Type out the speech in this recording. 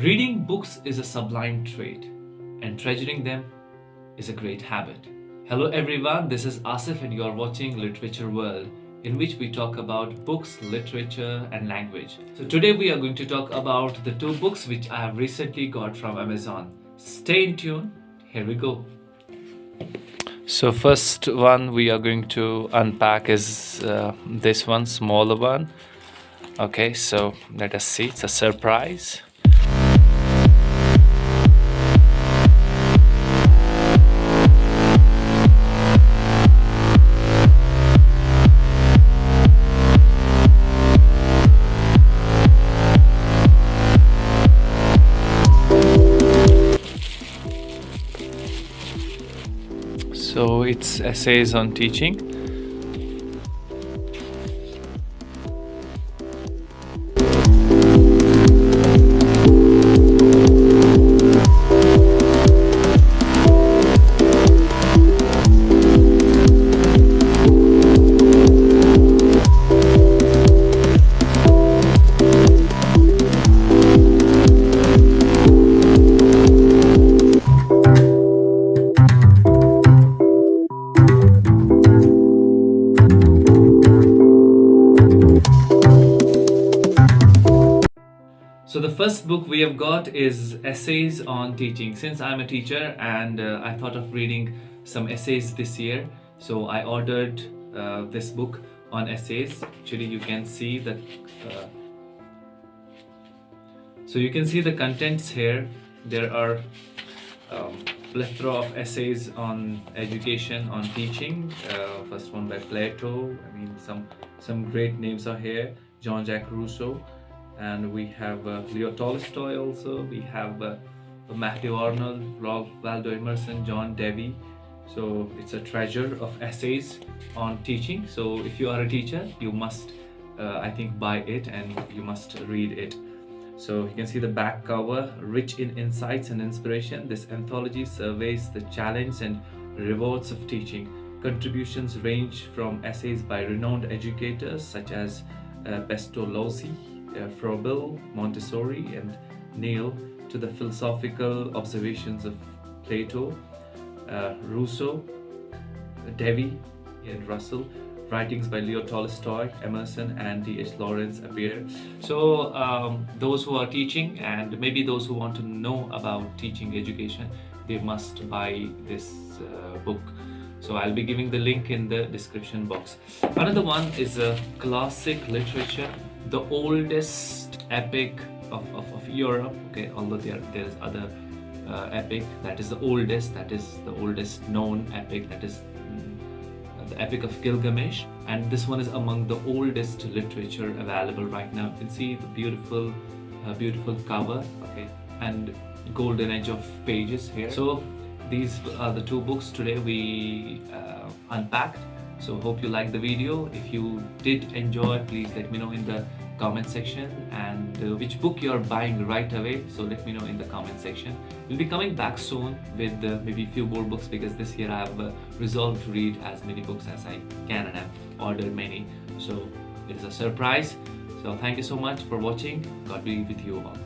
Reading books is a sublime trait, and treasuring them is a great habit. Hello everyone, this is Asif and you are watching Literature World, in which we talk about books, literature and language. So today we are going to talk about the two books which I have recently got from Amazon. Stay in tune, here we go. So first one we are going to unpack is this one, smaller one. Okay, so let us see, it's a surprise. So it's essays on teaching. So the first book we have got is Essays on Teaching. Since I'm a teacher and I thought of reading some essays this year, so I ordered this book on essays. Actually, you can see that. So you can see the contents here. There are plethora of essays on education, on teaching. First one by Plato. I mean, some great names are here. Jean-Jacques Rousseau. And we have Leo Tolstoy also, we have Matthew Arnold, Ralph Waldo Emerson, John Dewey. So it's a treasure of essays on teaching. So if you are a teacher, you must, I think, buy it and you must read it. So you can see the back cover, rich in insights and inspiration. This anthology surveys the challenge and rewards of teaching. Contributions range from essays by renowned educators such as Pestalozzi, Froebel, Montessori and Neil, to the philosophical observations of Plato, Rousseau, Dewey and Russell. Writings by Leo Tolstoy, Emerson and D.H. Lawrence appear. So those who are teaching and maybe those who want to know about teaching education, they must buy this book. So I'll be giving the link in the description box. Another one is a classic literature, the oldest epic of Europe. Okay, although there is other epic that is the oldest known epic, that is the Epic of Gilgamesh, and this one is among the oldest literature available right now. You can see the beautiful cover, okay, and golden edge of pages here. So these are the two books today we unpacked. So hope you liked the video. If you did enjoy, please let me know in the comment section, and which book you are buying right away. So let me know in the comment section. We'll be coming back soon with maybe few more books, because this year I have resolved to read as many books as I can and have ordered many. So it is a surprise. So thank you so much for watching. God be with you all.